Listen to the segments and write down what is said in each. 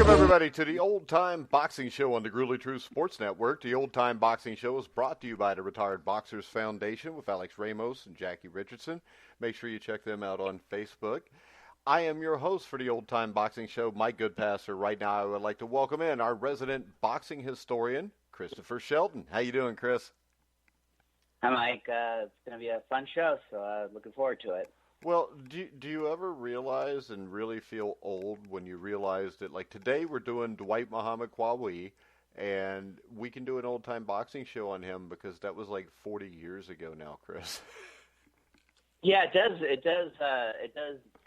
Welcome, everybody, to the Old Time Boxing Show on the Gruely Truth Sports Network. The Old Time Boxing Show is brought to you by the Retired Boxers Foundation with Alex Ramos and Jackie Richardson. Make sure you check them out on Facebook. I am your host for the Old Time Boxing Show, Mike Goodpaster. Right now, I would like to welcome in our resident boxing historian, Christopher Shelton. How you doing, Chris? Hi, Mike. It's going to be a fun show, so looking forward to it. Well, do you ever realize and really feel old when you realize that, like, today we're doing Dwight Muhammad Qawi, and we can do an old-time boxing show on him because that was like 40 years ago now, Chris. Yeah, it does. It does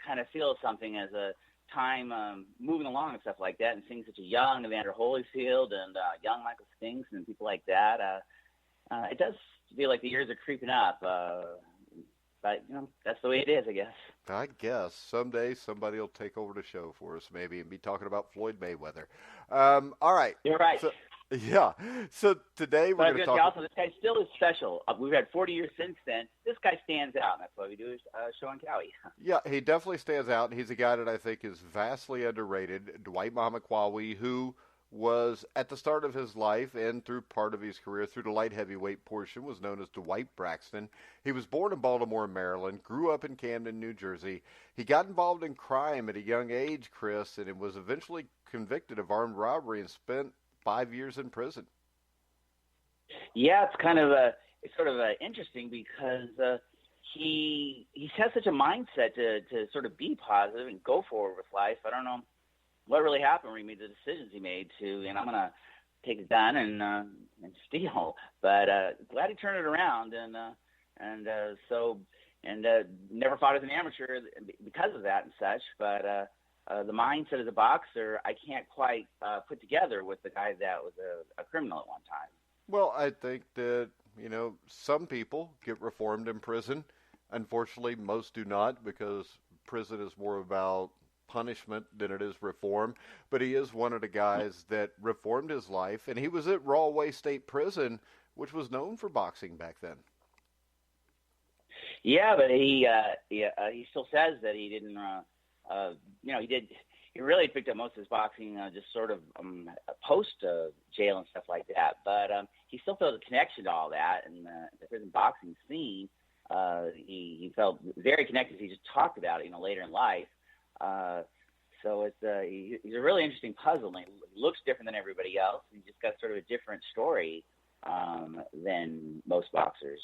kind of feel something as a time moving along and stuff like that, and seeing such a young Evander Holyfield and young Michael Spinks and people like that. It does feel like the years are creeping up. But, that's the way it is, I guess. I guess. Someday somebody will take over the show for us, maybe, and be talking about Floyd Mayweather. All right. You're right. So, yeah. So today we're going to talk... Also, this guy still is special. We've had 40 years since then. This guy stands out, and that's why we do a show on Qawi. Yeah, he definitely stands out. He's a guy that I think is vastly underrated, Dwight Muhammad Qawi, who was at the start of his life and through part of his career through the light heavyweight portion was known as Dwight Braxton. He was born in Baltimore, Maryland, grew up in Camden, New Jersey. He got involved in crime at a young age, Chris, and was eventually convicted of armed robbery and spent 5 years in prison. Yeah, it's kind of sort of interesting because he has such a mindset to sort of be positive and go forward with life. I don't know what really happened when he made the decisions he made to, I'm going to take a gun and steal. But glad he turned it around, and never fought as an amateur because of that and such. But the mindset as a boxer, I can't quite put together with the guy that was a criminal at one time. Well, I think that, some people get reformed in prison. Unfortunately, most do not, because prison is more about punishment than it is reform. But he is one of the guys that reformed his life, and he was at Rahway State Prison, which was known for boxing back then. Yeah, but he still says that he didn't. He really picked up most of his boxing just sort of post jail and stuff like that. But he still felt a connection to all that, and the prison boxing scene. He felt very connected. He just talked about it, later in life. So he's a really interesting puzzle. And he looks different than everybody else. He's just got sort of a different story than most boxers.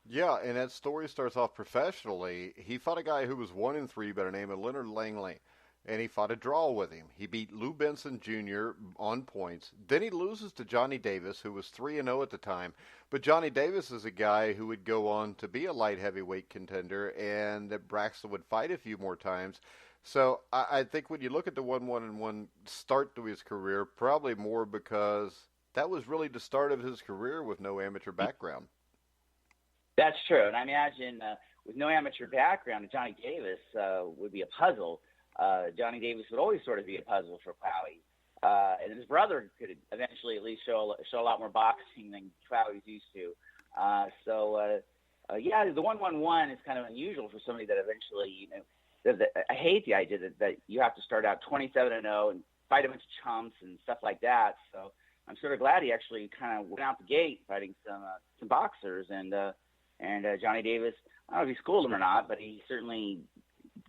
Yeah, and that story starts off professionally. He fought a guy who was 1-3 by the name of Leonard Langley, and he fought a draw with him. He beat Lou Benson Jr. on points. Then he loses to Johnny Davis, who was 3-0 at the time. But Johnny Davis is a guy who would go on to be a light heavyweight contender, and that Braxton would fight a few more times. So I think when you look at the 1-1-1 start to his career, probably more because that was really the start of his career with no amateur background. That's true. And I imagine with no amateur background, Johnny Davis would be a puzzle. Johnny Davis would always sort of be a puzzle for Qawi. And his brother could eventually at least show a lot more boxing than Qawi's used to. Yeah, the 1-1-1 is kind of unusual for somebody that eventually, I hate the idea that you have to start out 27-0 and fight a bunch of chumps and stuff like that. So I'm sort of glad he actually kind of went out the gate fighting some boxers. And Johnny Davis, I don't know if he schooled him or not, but he certainly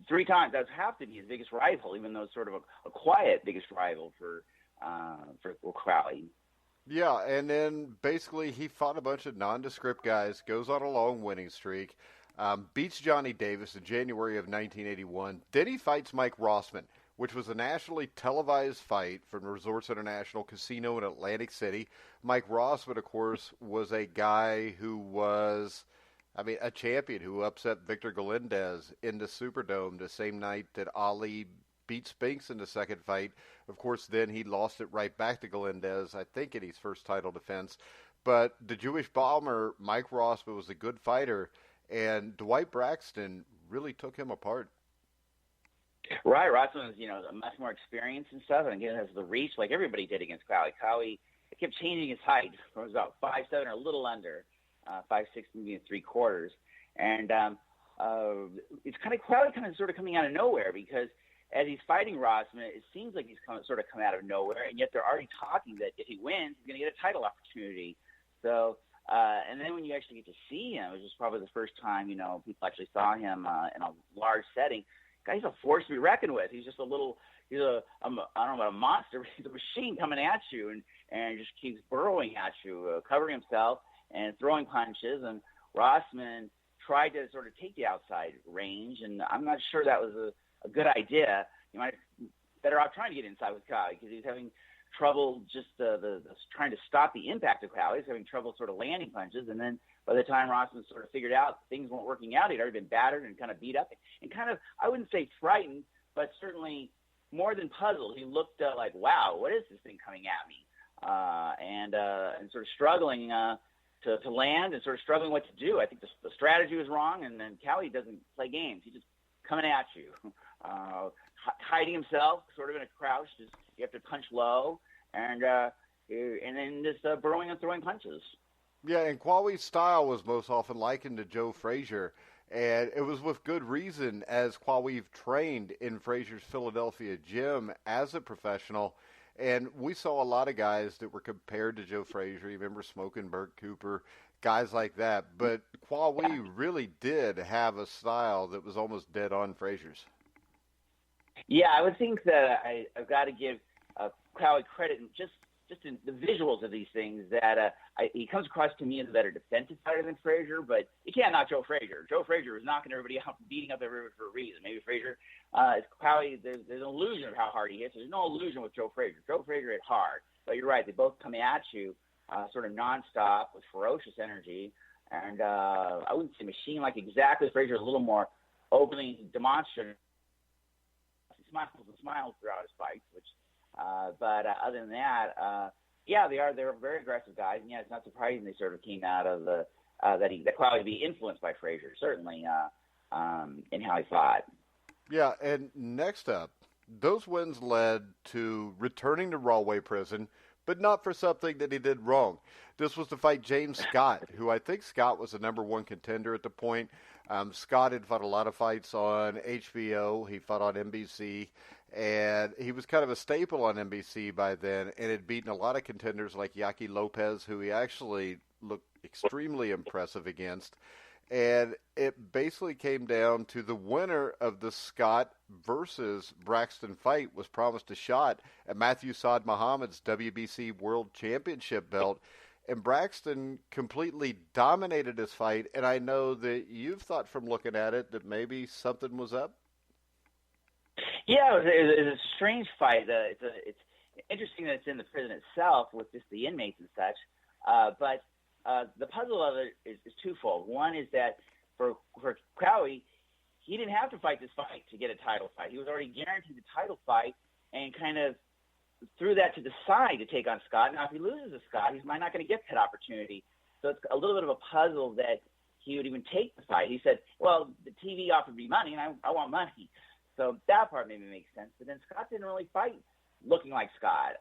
3 times does have to be his biggest rival, even though it's sort of a quiet biggest rival for Qawi. Yeah, and then basically he fought a bunch of nondescript guys, goes on a long winning streak. Beats Johnny Davis in January of 1981. Then he fights Mike Rossman, which was a nationally televised fight from Resorts International Casino in Atlantic City. Mike Rossman, of course, was a guy who was, a champion who upset Victor Galindez in the Superdome the same night that Ali beat Spinks in the second fight. Of course, then he lost it right back to Galindez, I think, in his first title defense. But the Jewish bomber, Mike Rossman, was a good fighter. And Dwight Braxton really took him apart. Right, Rossman was, much more experienced and stuff, and again has the reach like everybody did against Qawi. Qawi kept changing his height from about 5'7" or a little under 5'6", maybe 3/4, and it's Qawi kind of sort of coming out of nowhere because as he's fighting Rossman, it seems like he's sort of come out of nowhere, and yet they're already talking that if he wins, he's going to get a title opportunity. So, and then when you actually get to see him, which is probably the first time, people actually saw him in a large setting, guy's a force to be reckoned with. He's just I don't know about a monster, but he's a machine coming at you and just keeps burrowing at you, covering himself and throwing punches. And Rossman tried to sort of take the outside range, and I'm not sure that was a good idea. You might better off trying to get inside with Qawi because he's having trouble just trying to stop the impact of Qawi. He's having trouble sort of landing punches, and then by the time Rossman sort of figured out things weren't working out, he'd already been battered and kind of beat up and kind of, I wouldn't say frightened, but certainly more than puzzled. He looked like, wow, what is this thing coming at me? And sort of struggling to land and sort of struggling what to do. I think the strategy was wrong, and then Qawi doesn't play games. He's just coming at you, hiding himself, sort of in a crouch. Just you have to punch low, and then just burrowing and throwing punches. Yeah, and Qawi's style was most often likened to Joe Frazier, and it was with good reason, as Qawi trained in Frazier's Philadelphia gym as a professional. And we saw a lot of guys that were compared to Joe Frazier. You remember Smokin' Burt Cooper, guys like that. But Qawi really did have a style that was almost dead on Frazier's. Yeah, I would think that I've got to give Qawi credit in just in the visuals of these things that he comes across to me as a better defensive fighter than Frazier, but you can't knock Joe Frazier. Joe Frazier is knocking everybody out, beating up everybody for a reason. Maybe Frazier, Qawi, there's an illusion of how hard he hits. There's no illusion with Joe Frazier. Joe Frazier hit hard, but you're right. They both come at you sort of nonstop with ferocious energy, and I wouldn't say machine-like exactly. Frazier is a little more openly demonstrative. He smiles throughout his fights, which. But other than that, yeah, they're very aggressive guys, and yeah, it's not surprising they sort of came out of that Qawi would be influenced by Frazier, certainly in how he fought. Yeah, and next up, those wins led to returning to Rahway Prison, but not for something that he did wrong. This was to fight James Scott, who I think Scott was the number one contender at the point. Scott had fought a lot of fights on HBO. He fought on NBC. And he was kind of a staple on NBC by then and had beaten a lot of contenders like Yaki Lopez, who he actually looked extremely impressive against. And it basically came down to the winner of the Scott versus Braxton fight was promised a shot at Matthew Saad Muhammad's WBC World Championship belt. And Braxton completely dominated his fight. And I know that you've thought from looking at it that maybe something was up. Yeah, it was a strange fight. It's interesting that it's in the prison itself with just the inmates and such. But the puzzle of it is twofold. One is that for Qawi, he didn't have to fight this fight to get a title fight. He was already guaranteed the title fight and kind of threw that to the side to take on Scott. Now, if he loses to Scott, he's not going to get that opportunity. So it's a little bit of a puzzle that he would even take the fight. He said, well, the TV offered me money, and I want money. So that part maybe makes sense. But then Scott didn't really fight looking like Scott.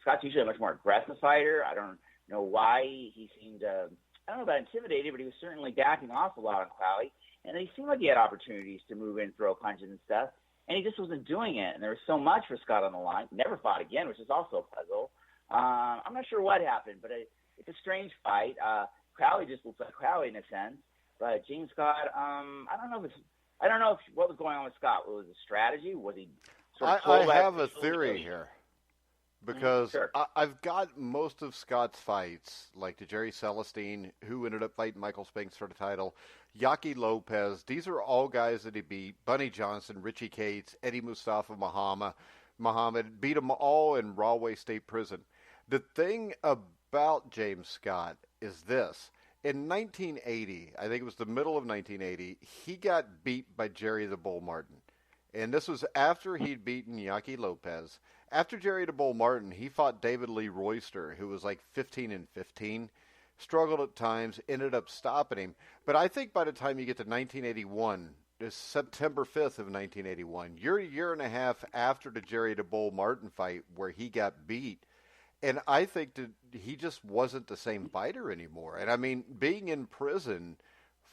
Scott's usually a much more aggressive fighter. I don't know why he seemed, I don't know about intimidated, but he was certainly backing off a lot on Qawi. And he seemed like he had opportunities to move in, throw punches and stuff. And he just wasn't doing it. And there was so much for Scott on the line. Never fought again, which is also a puzzle. I'm not sure what happened, but it's a strange fight. Qawi just looks like Qawi in a sense. But James Scott, I don't know if what was going on with Scott. Was it strategy? Was he sort of I have a theory here. Because sure. I've got most of Scott's fights, like to Jerry Celestine, who ended up fighting Michael Spinks for the title, Yaki Lopez. These are all guys that he beat. Bunny Johnson, Richie Cates, Eddie Mustafa Muhammad, beat them all in Rahway State Prison. The thing about James Scott is this. In 1980, I think it was the middle of 1980, he got beat by Jerry the Bull Martin. And this was after he'd beaten Yaki Lopez. After Jerry the Bull Martin, he fought David Lee Royster, who was like 15-15, struggled at times, ended up stopping him. But I think by the time you get to 1981, it's September 5th of 1981, you're a year and a half after the Jerry the Bull Martin fight where he got beat. And I think that he just wasn't the same fighter anymore. And I mean, being in prison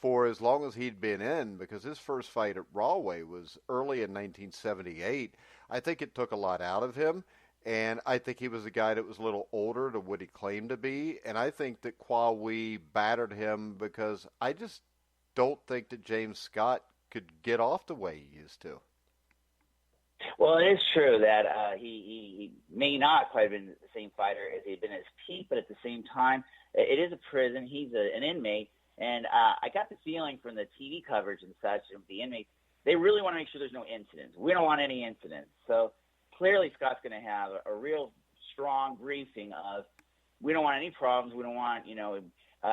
for as long as he'd been in, because his first fight at Rawway was early in 1978. I think it took a lot out of him, and I think he was a guy that was a little older than what he claimed to be, and I think that Qawi battered him because I just don't think that James Scott could get off the way he used to. Well, it is true that he may not quite have been the same fighter as he had been at his peak, but at the same time, it is a prison. He's an inmate, and I got the feeling from the TV coverage and such of the inmates, they really want to make sure there's no incidents. We don't want any incidents. So clearly Scott's going to have a real strong briefing of we don't want any problems. We don't want,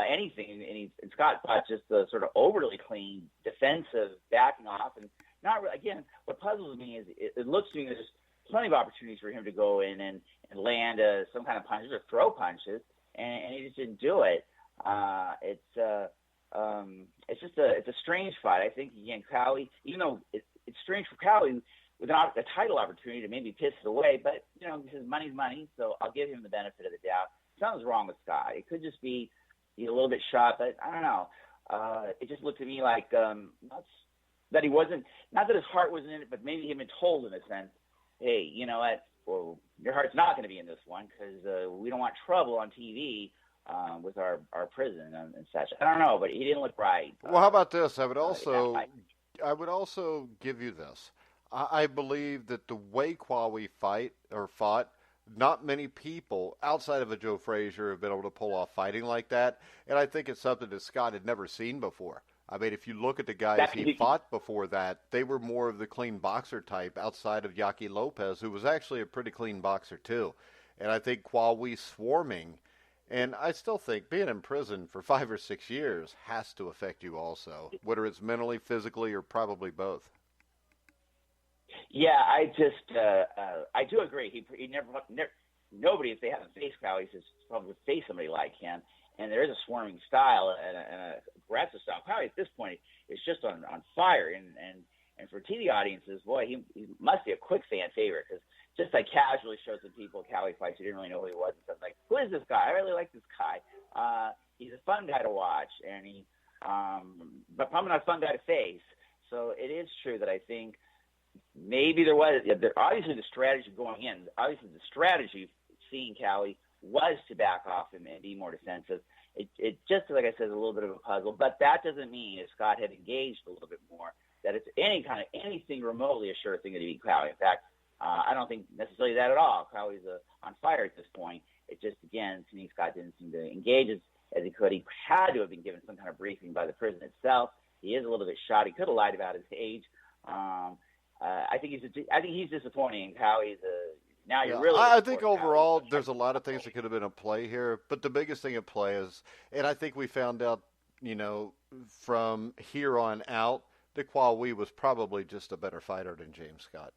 anything. And Scott fought just a sort of overly clean defensive backing off. And not again, what puzzles me is it looks to me there's plenty of opportunities for him to go in and land some kind of punches or throw punches, and he just didn't do it. It's a strange fight. I think again, Qawi, even though it's strange for Qawi with a title opportunity to maybe piss it away, but his money's money, so I'll give him the benefit of the doubt. Something's wrong with Scott. It could just be he's a little bit shot, but I don't know. It just looked to me like that he wasn't, not that his heart wasn't in it, but maybe he'd been told in a sense, hey, you know what, well, your heart's not going to be in this one because we don't want trouble on TV with our prison and such. I don't know, but he didn't look right. Well, how about this? I would also give you this. I believe that the way Qawi fought, not many people outside of a Joe Frazier have been able to pull off fighting like that, and I think it's something that Scott had never seen before. I mean, if you look at the guys he fought before that, they were more of the clean boxer type outside of Yaki Lopez, who was actually a pretty clean boxer too. And I think Qawi swarming, and I still think being in prison for 5 or 6 years has to affect you also, whether it's mentally, physically, or probably both. Yeah, I do agree. He never nobody, if they haven't faced Qawi, says probably would face somebody like him. And there is a swarming style and an aggressive style. Qawi at this point is just on fire. And for TV audiences, boy, he must be a quick fan favorite because just like casually showed some people Qawi fights who didn't really know who he was. And stuff like, who is this guy? I really like this guy. He's a fun guy to watch, and but probably not a fun guy to face. So it is true that I think maybe there was obviously the strategy going in. Obviously the strategy seeing Qawi was to back off him and be more defensive. It just, like I said, is a little bit of a puzzle, but that doesn't mean if Scott had engaged a little bit more that it's anything remotely a sure thing to beat Qawi. In fact, I don't think necessarily that at all. Qawi's on fire at this point. It just, again, to me, Scott didn't seem to engage as he could. He had to have been given some kind of briefing by the prison itself. He is a little bit shot. He could have lied about his age. I think he's disappointing. Qawwi's now you're really. I think overall there's a lot of things that could have been at play here, but the biggest thing at play is, and I think we found out, from here on out, that Qawi was probably just a better fighter than James Scott.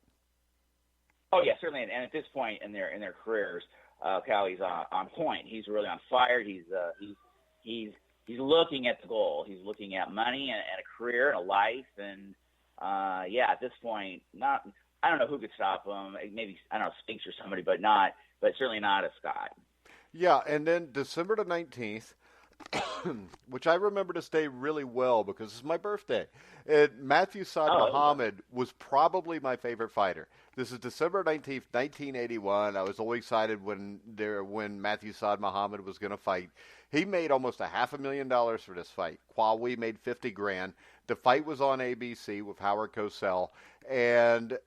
Oh yeah, certainly, and at this point in their careers, Qawi's on point. He's really on fire. He's looking at the goal. He's looking at money and a career and a life, and at this point, I don't know who could stop him. Maybe, I don't know, Spinks or somebody, but certainly not a Scott. Yeah, and then December the 19th, which I remember this day really well because it's my birthday. And Matthew Saad Muhammad was probably my favorite fighter. This is December 19th, 1981. I was always excited when Matthew Saad Muhammad was going to fight. He made almost $500,000 for this fight. Qawi made $50,000. The fight was on ABC with Howard Cosell, and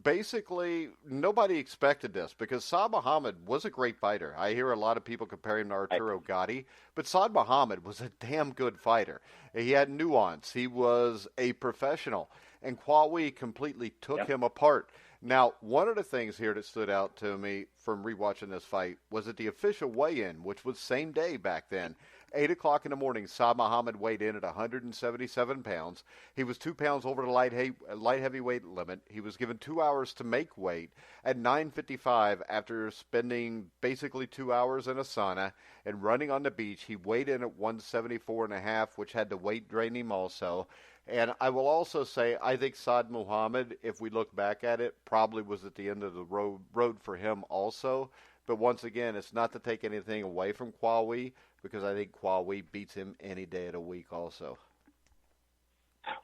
basically nobody expected this because Saad Muhammad was a great fighter. I hear a lot of people compare him to Arturo Gatti, but Saad Muhammad was a damn good fighter. He had nuance. He was a professional, and Qawi completely took him apart. Now, one of the things here that stood out to me from rewatching this fight was that the official weigh-in, which was same day back then, 8 o'clock in the morning, Saad Muhammad weighed in at 177 pounds. He was 2 pounds over the light heavyweight limit. He was given 2 hours to make weight. At 9:55, after spending basically 2 hours in a sauna and running on the beach, he weighed in at 174.5, which had the weight drain him also. And I will also say, I think Saad Muhammad, if we look back at it, probably was at the end of the road for him also. But once again, it's not to take anything away from Qawi, because I think Qawi beats him any day of the week also.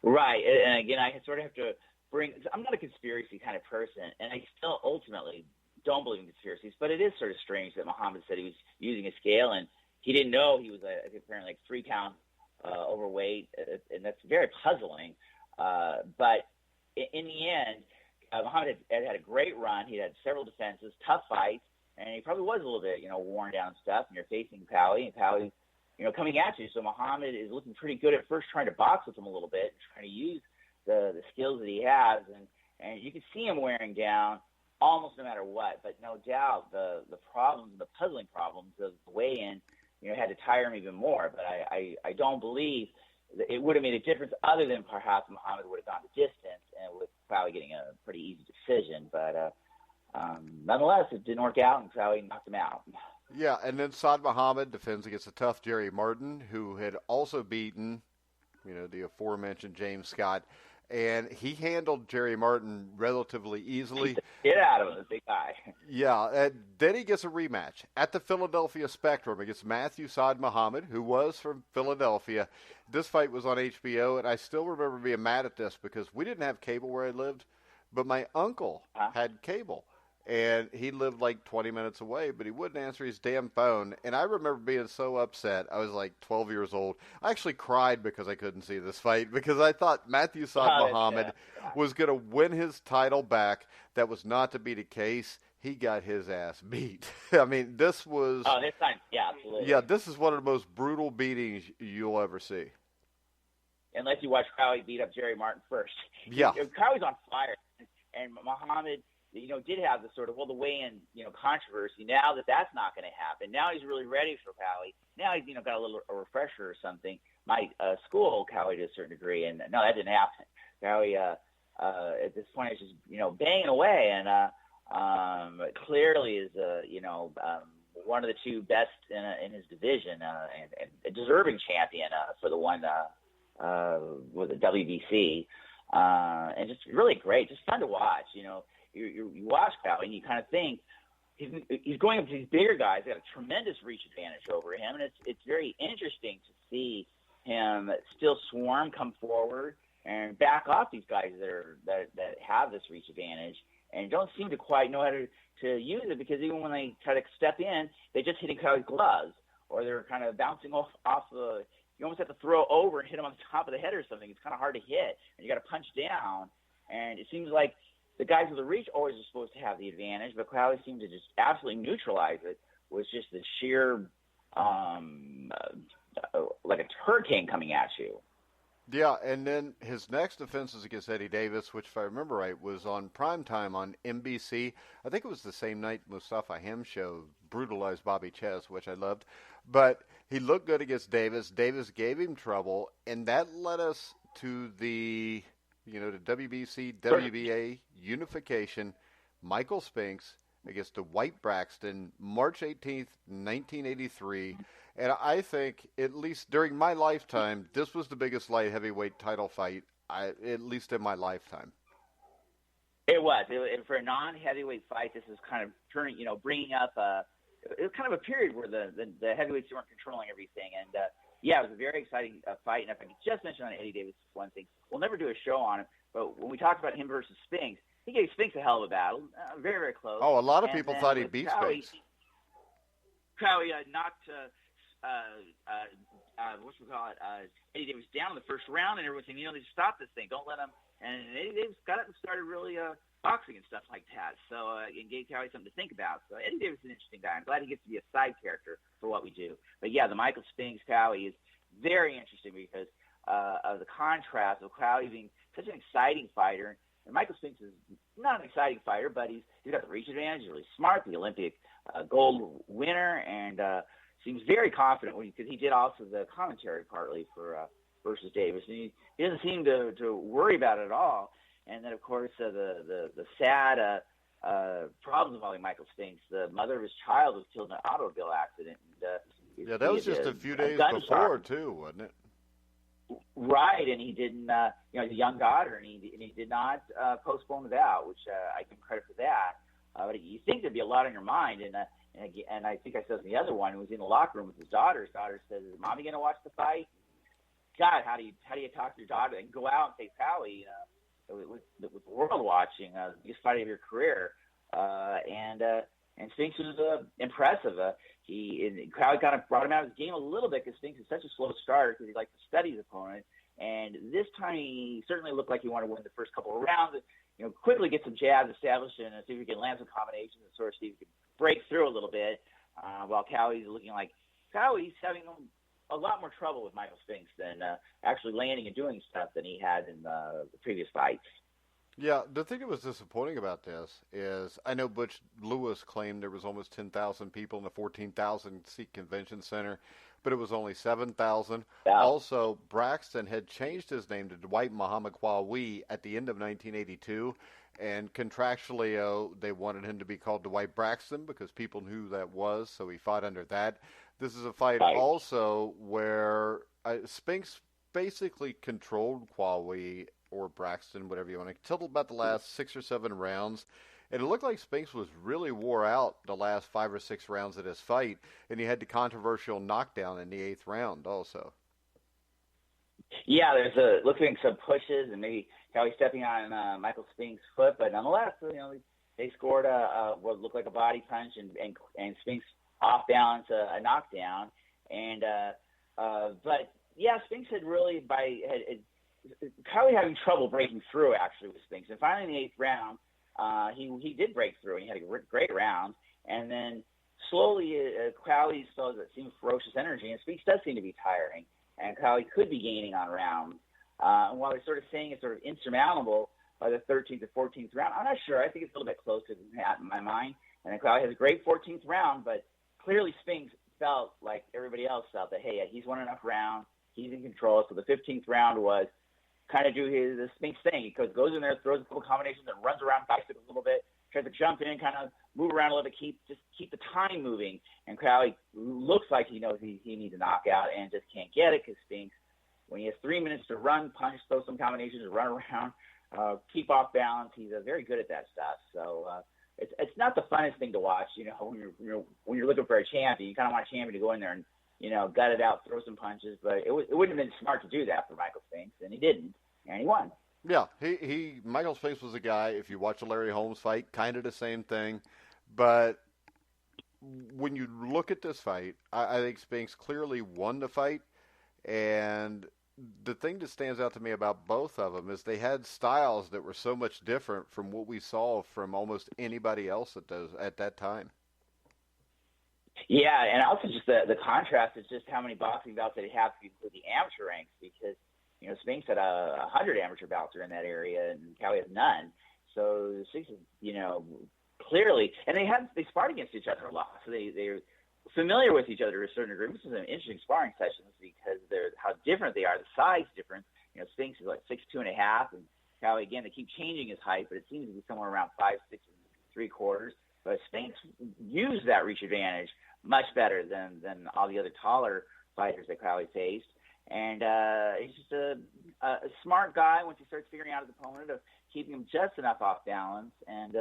Right. And again, I sort of have to I'm not a conspiracy kind of person, and I still ultimately don't believe in conspiracies, but it is sort of strange that Muhammad said he was using a scale and he didn't know he was apparently like 3 pounds overweight, and that's very puzzling. But in the end, Muhammad had a great run. He had several defenses, tough fights, and he probably was a little bit, worn down and stuff. And you're facing Qawi, and Qawi, coming at you. So Muhammad is looking pretty good at first, trying to box with him a little bit, trying to use the skills that he has, and you can see him wearing down almost no matter what. But no doubt the problems, the puzzling problems of the weigh-in, had to tire him even more. But I don't believe that it would have made a difference other than perhaps Muhammad would have gone the distance and with Qawi getting a pretty easy decision. But nonetheless, it didn't work out, and Qawi knocked him out. Yeah, and then Saad Muhammad defends against a tough Jerry Martin, who had also beaten, the aforementioned James Scott. And he handled Jerry Martin relatively easily. Get out of him, the big guy. Yeah, and then he gets a rematch at the Philadelphia Spectrum against Matthew Saad Muhammad, who was from Philadelphia. This fight was on HBO, and I still remember being mad at this because we didn't have cable where I lived, but my uncle had cable. And he lived like 20 minutes away, but he wouldn't answer his damn phone. And I remember being so upset. I was like 12 years old. I actually cried because I couldn't see this fight because I thought Matthew Saad Muhammad was going to win his title back. That was not to be the case. He got his ass beat. I mean, this was... Oh, this time, yeah, absolutely. Yeah, this is one of the most brutal beatings you'll ever see. Unless you watch Qawi beat up Jerry Martin first. Yeah. Qawi's on fire. And Muhammad... did have the sort of, the weigh-in, controversy. Now that's not going to happen. Now he's really ready for Qawi. Now he's, got a refresher or something. Might school Qawi to a certain degree, and no, that didn't happen. Qawi, at this point, is just, banging away, and clearly is, one of the 2 best in his division, and a deserving champion for the one with the WBC, and just really great, just fun to watch, You watch Qawi and you kind of think he's going up to these bigger guys. They got a tremendous reach advantage over him, and it's very interesting to see him still swarm, come forward, and back off these guys that have this reach advantage and don't seem to quite know how to use it, because even when they try to step in, they're just hitting Qawi's gloves, or they're kind of bouncing off the. You almost have to throw over and hit him on the top of the head or something. It's kind of hard to hit, and you got to punch down, and it seems like the guys with the reach always are supposed to have the advantage, but Qawi seemed to just absolutely neutralize it with just the sheer, like a hurricane coming at you. Yeah, and then his next defense is against Eddie Davis, which, if I remember right, was on primetime on NBC. I think it was the same night Mustafa Hem show brutalized Bobby Chess, which I loved. But he looked good against Davis. Davis gave him trouble, and that led us to the... the WBC, WBA unification, Michael Spinks against Dwight Braxton, March 18th, 1983. And I think, at least during my lifetime, this was the biggest light heavyweight title fight, at least in my lifetime. It was. For a non-heavyweight fight, this was kind of turning, bringing up it was kind of a period where the heavyweights weren't controlling everything. And, yeah, it was a very exciting fight. And if I could just mention on Eddie Davis one thing, we'll never do a show on him, but when we talked about him versus Spinks, he gave Spinks a hell of a battle, very, very close. Oh, a lot of people thought he beat Qawi, Spinks. Qawi knocked, Eddie Davis down in the first round, and everyone saying, they stop this thing, don't let him. And Eddie Davis got up and started really boxing and stuff like that. So and gave Qawi something to think about. So Eddie Davis is an interesting guy. I'm glad he gets to be a side character for what we do. But yeah, the Michael Spinks Qawi is very interesting because of the contrast of Qawi being such an exciting fighter. And Michael Spinks is not an exciting fighter, but he's got the reach advantage. He's really smart, the Olympic gold winner, and seems very confident because he did also the commentary partly for versus Davis. And he doesn't seem to worry about it at all. And then, of course, the sad problems involving Michael Spinks. The mother of his child was killed in an automobile accident. And, yeah, that was just a few days before, too, wasn't it? Right, and he didn't, a young daughter, and he did not postpone it out, which I give him credit for that. But you think there'd be a lot on your mind, and I think I said in the other one, he was in the locker room with his daughter. His daughter says, "Is Mommy going to watch the fight?" God, how do you talk to your daughter and go out and say, Qawi, with the world watching, biggest fight of your career, and Spinks was impressive. Qawi kind of brought him out of his game a little bit because Spinks is such a slow starter because he likes to study his opponent. And this time he certainly looked like he wanted to win the first couple of rounds. Quickly get some jabs established and see if he can land some combinations and sort of see if he can break through a little bit. While Qawi's looking like Qawi's having a lot more trouble with Michael Spinks than actually landing and doing stuff than he had in the previous fights. Yeah, the thing that was disappointing about this is I know Butch Lewis claimed there was almost 10,000 people in the 14,000-seat convention center, but it was only 7,000. Yeah. Also, Braxton had changed his name to Dwight Muhammad Qawi at the end of 1982, and contractually they wanted him to be called Dwight Braxton because people knew who that was, so he fought under that. This is a fight also where Spinks basically controlled Qawi or Braxton, whatever you want to, till about the last 6 or 7 rounds. And it looked like Spinks was really wore out the last 5 or 6 rounds of this fight, and he had the controversial knockdown in the 8th round also. Yeah, looks like some pushes and maybe Qawi stepping on Michael Spinks' foot, but nonetheless, they scored what looked like a body punch and Spinks off balance a knockdown, and but yeah, Spinks had really Qawi having trouble breaking through actually with Spinks, and finally in the 8th round. He did break through, and he had a great round. And then slowly, Qawi still seemed ferocious energy, and Spinks does seem to be tiring. And Qawi could be gaining on rounds. And while they're sort of saying it's sort of insurmountable by the 13th or 14th round, I'm not sure. I think it's a little bit closer than that in my mind. And then Qawi has a great 14th round, but clearly Spinks felt like everybody else felt that, hey, he's won enough rounds, he's in control. So the 15th round was kind of do his Spinks thing. He goes in there, throws a couple combinations, and runs around, bicycles a little bit, tries to jump in, kind of move around a little bit, keep the time moving. And Qawi looks like he knows he needs a knockout and just can't get it because Spinks, when he has 3 minutes to run, punch, throw some combinations, run around, keep off balance, he's very good at that stuff. So it's not the funnest thing to watch. When you're looking for a champion, you kind of want a champion to go in there and gut it out, throw some punches, but it wouldn't have been smart to do that for Michael Spinks, and he didn't, and he won. Yeah, Michael Spinks was a guy, if you watch the Larry Holmes fight, kind of the same thing, but when you look at this fight, I think Spinks clearly won the fight, and the thing that stands out to me about both of them is they had styles that were so much different from what we saw from almost anybody else at that time. Yeah, and also just the contrast is just how many boxing bouts that he had to include the amateur ranks because, Spinks had 100 amateur bouts in that area and Qawi has none. So Spinks is, clearly, and they sparred against each other a lot. So they're familiar with each other to a certain degree. This is an interesting sparring sessions because they're how different they are, the size difference. Spinks is like 6'2.5", and Qawi, again, they keep changing his height, but it seems to be somewhere around 5'6 3/4". But Spinks used that reach advantage much better than all the other taller fighters that Qawi faced. And he's just a smart guy once he starts figuring out his opponent of keeping him just enough off balance and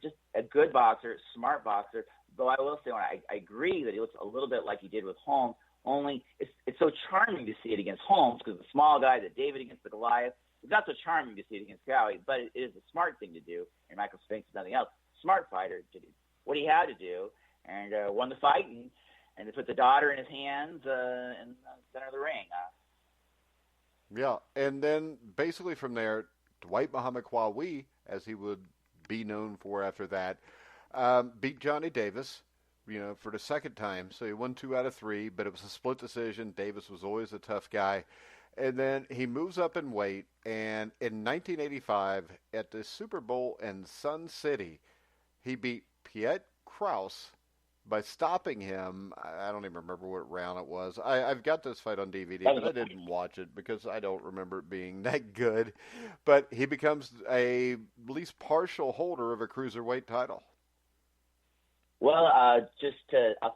just a good boxer, smart boxer. Though I will say, I agree that he looks a little bit like he did with Holmes, only it's so charming to see it against Holmes because the small guy that David against the Goliath, it's not so charming to see it against Qawi, but it is a smart thing to do, and Michael Spinks is nothing else. Smart fighter did what he had to do and won the fight and to put the daughter in his hands in the center of the ring. Yeah, and then basically from there, Dwight Muhammad Qawi, as he would be known for after that, beat Johnny Davis, for the second time. So he won 2 out of 3, but it was a split decision. Davis was always a tough guy. And then he moves up in weight, and in 1985 at the Super Bowl in Sun City, he beat Piet Krause by stopping him. I don't even remember what round it was. I've got this fight on DVD, but I didn't watch it because I don't remember it being that good. But he becomes at least partial holder of a cruiserweight title. Well, I'll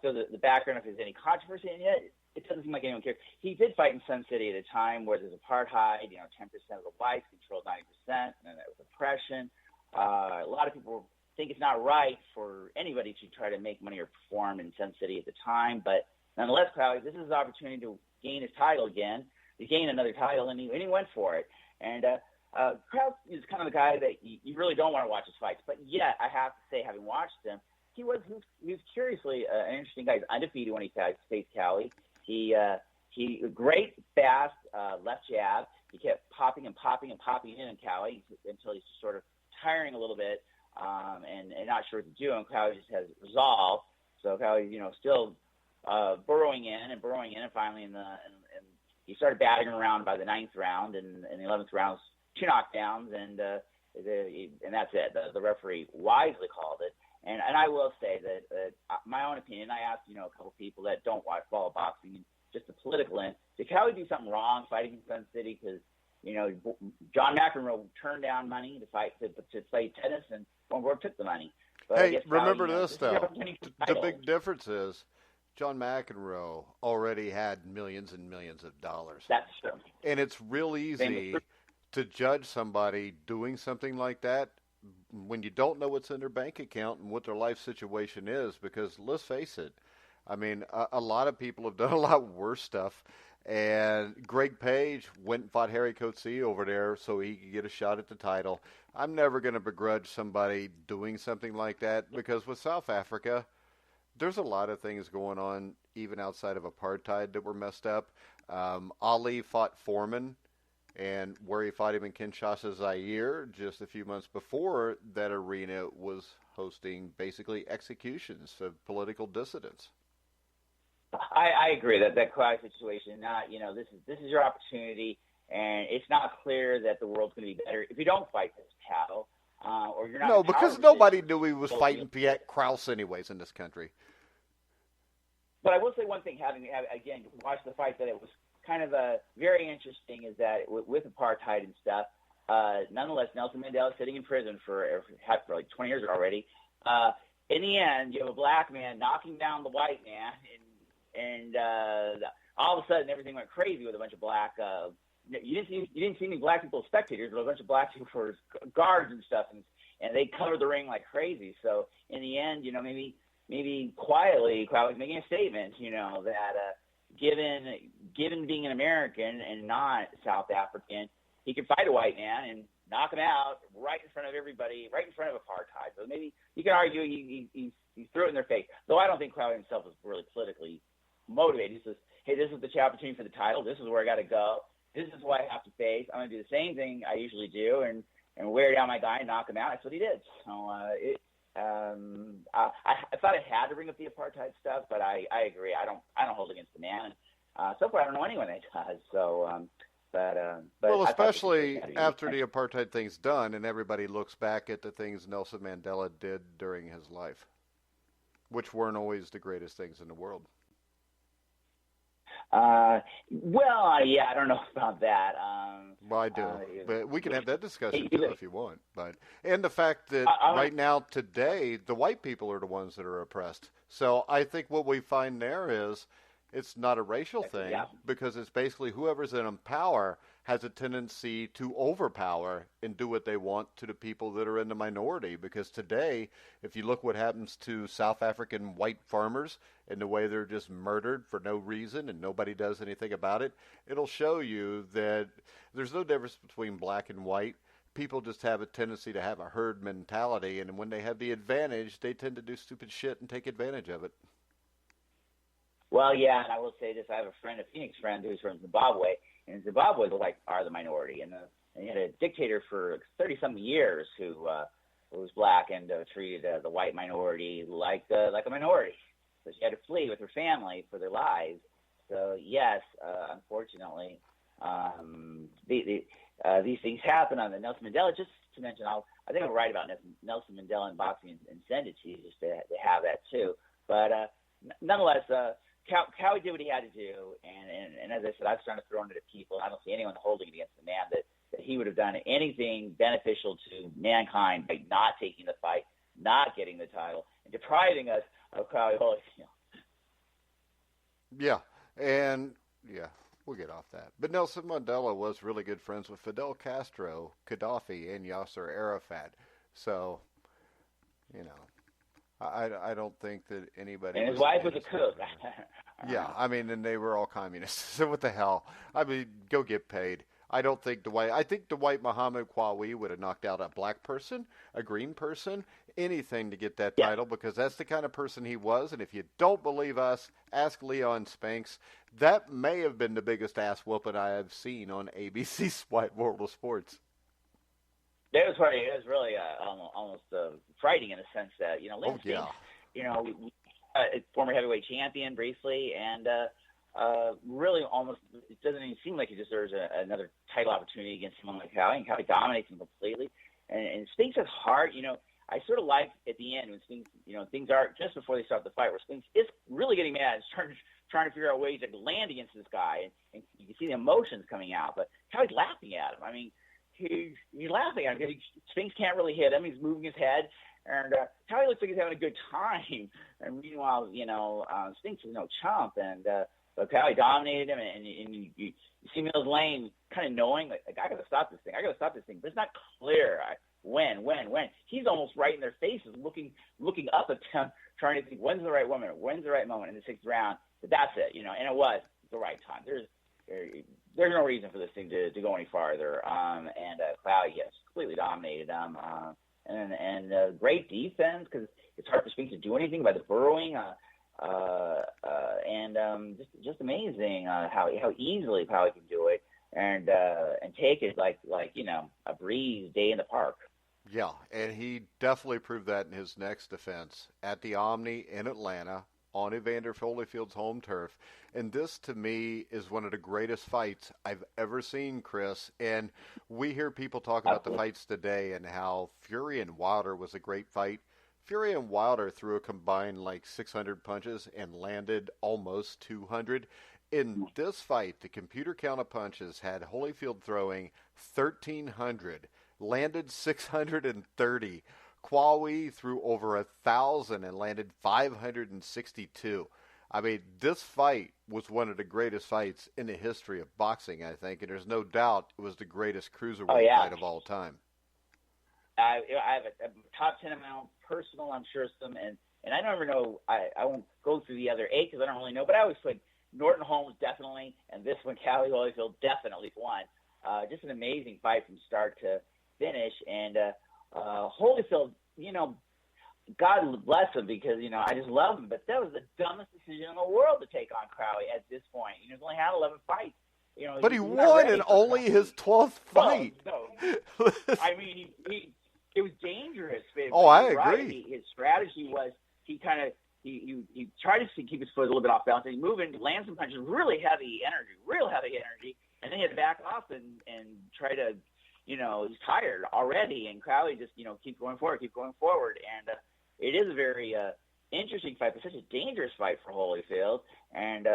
throw the background if there's any controversy in it. It doesn't seem like anyone cares. He did fight in Sun City at a time where there's apartheid, 10% of the whites controlled 90%, and there was oppression. A lot of people think it's not right for anybody to try to make money or perform in Sun City at the time, but nonetheless, Qawi, this is his opportunity to gain his title again. to gain another title, and he went for it. And Krause is kind of the guy that you really don't want to watch his fights, but yet I have to say, having watched him, he was curiously an interesting guy. He's undefeated when he faced Qawi. He great fast left jab. He kept popping and popping and popping in Qawi until he's sort of tiring a little bit and not sure what to do. And Qawi just has resolve. So Qawi, still burrowing in, and finally he started batting around by the 9th round, and in the 11th round, 2 knockdowns, and that's it. The referee wisely called it. And I will say that my own opinion, I asked, a couple people that don't follow boxing, and just the political end, did Qawi do something wrong fighting in Sun City? Because, John McEnroe turned down money to play tennis, and Borg took the money. But hey, remember this, though. The big difference is John McEnroe already had millions and millions of dollars. That's true. And it's real easy to judge somebody doing something like that when you don't know what's in their bank account and what their life situation is, because let's face it, I mean, a lot of people have done a lot worse stuff, and Greg Page went and fought Harry Coetzee over there so he could get a shot at the title. I'm never going to begrudge somebody doing something like that, because with South Africa, there's a lot of things going on even outside of apartheid that were messed up. Ali fought Foreman, and where he fought him in Kinshasa, Zaire, just a few months before, that arena was hosting basically executions of political dissidents. I agree that Qawi situation, this is your opportunity, and it's not clear that the world's going to be better if you don't fight this battle, or you're not. No, because nobody knew he was fighting Piet Krause anyways in this country. But I will say one thing, having again watched the fight, that it was kind of very interesting, is that with apartheid and stuff, nonetheless, Nelson Mandela is sitting in prison for like 20 years already. In the end, you have a black man knocking down the white man, and all of a sudden everything went crazy with a bunch of black. You didn't see any black people as spectators, but a bunch of black people for guards and stuff, and they covered the ring like crazy. So in the end, maybe quietly, Qawi was making a statement, that given being an American and not South African, he could fight a white man and knock him out right in front of everybody, right in front of apartheid. So maybe you could argue he threw it in their face. Though I don't think Qawi himself was really politically motivated. He says, hey, this is the opportunity for the title. This is where I got to go. This is what I have to face. I'm going to do the same thing I usually do and wear down my guy and knock him out. That's what he did. So I thought I had to bring up the apartheid stuff, but I agree. I don't hold against the man. So far, I don't know anyone that does. So, but well, especially after the apartheid thing's done, and everybody looks back at the things Nelson Mandela did during his life, which weren't always the greatest things in the world. Yeah, I don't know about that. Well, I do, but we can have that discussion too if you want. And the fact that right now, today, the white people are the ones that are oppressed. So I think what we find there is it's not a racial thing, because it's basically whoever's in power has a tendency to overpower and do what they want to the people that are in the minority. Because today, if you look what happens to South African white farmers and the way they're just murdered for no reason and nobody does anything about it, it'll show you that there's no difference between black and white. People just have a tendency to have a herd mentality, and when they have the advantage, they tend to do stupid shit and take advantage of it. Well, yeah, and I will say this. I have a Phoenix friend who's from Zimbabwe, and Zimbabwe are the minority. And you had a dictator for 30-something years who was black and treated the white minority like a minority. So she had to flee with her family for their lives. So, yes, unfortunately, these things happen on the Nelson Mandela. Just to mention, I think I'll write about Nelson Mandela and boxing and send it to you just to have that too. But nonetheless, Qawi did what he had to do, and as I said, I was trying to throw it at people. I don't see anyone holding it against the man that he would have done anything beneficial to mankind by not taking the fight, not getting the title, and depriving us of Qawi. Yeah, and we'll get off that. But Nelson Mandela was really good friends with Fidel Castro, Gaddafi, and Yasser Arafat. So, I don't think that anybody. And his wife was a cook. Yeah, I mean, and they were all communists. So what the hell? I mean, go get paid. I don't think Dwight. I think Dwight Muhammad Qawi would have knocked out a black person, a green person, anything to get that Yeah. title because that's the kind of person he was. And if you don't believe us, ask Leon Spanks. That may have been the biggest ass whooping I have seen on ABC's White World of Sports. It was funny. It was really almost frightening in a sense that Lynn Spanks, Yeah. Former heavyweight champion briefly, and really almost it doesn't even seem like he deserves another title opportunity against someone like Qawi, and Qawi dominates him completely. And Spinks has heart. I sort of like at the end when Spinks, things are just before they start the fight, where Spinks is really getting mad, and trying to figure out ways to land against this guy, and you can see the emotions coming out. But Qawi's laughing at him. I mean, he's laughing at him because Spinks can't really hit him. He's moving his head. And Qawi looks like he's having a good time. And meanwhile, Spinks is no chump. And but Qawi dominated him. And you see Mills Lane kind of knowing, like, I got to stop this thing. But it's not clear when. He's almost right in their faces, looking up at them, trying to think, when's the right moment? When's the right moment in the sixth round? But that's it, and it was the right time. There's no reason for this thing to go any farther. And Qawi, yes, completely dominated them. And great defense because it's hard for Spinks to do anything by the burrowing, and just amazing how easily Qawi can do it and take it like a breeze day in the park. Yeah, and he definitely proved that in his next defense at the Omni in Atlanta on Evander Holyfield's home turf. And this, to me, is one of the greatest fights I've ever seen, Chris. And we hear people talk about the fights today and how Fury and Wilder was a great fight. Fury and Wilder threw a combined like 600 punches and landed almost 200. In this fight, the computer count of punches had Holyfield throwing 1,300, landed 630. Qawi threw over 1,000 and landed 562. I mean, this fight was one of the greatest fights in the history of boxing, I think, and there's no doubt it was the greatest cruiserweight fight of all time. I have a top 10 amount personal, I'm sure some, and I don't ever know, I won't go through the other 8 because I don't really know, but I always put Norton Holmes definitely, and this one, Qawi Holyfield definitely won. Just an amazing fight from start to finish, and Holyfield, God bless him because, I just love him, but that was the dumbest decision in the world to take on Qawi at this point. He's only had 11 fights. But he won in only his 12th fight. No. I mean, it was dangerous. I agree. His strategy was he tried to keep his foot a little bit off balance. And he moved in, land some punches, real heavy energy, and then he had to back off and try to, he's tired already. And Qawi just, keep going forward. And it is a very interesting fight, but such a dangerous fight for Holyfield. And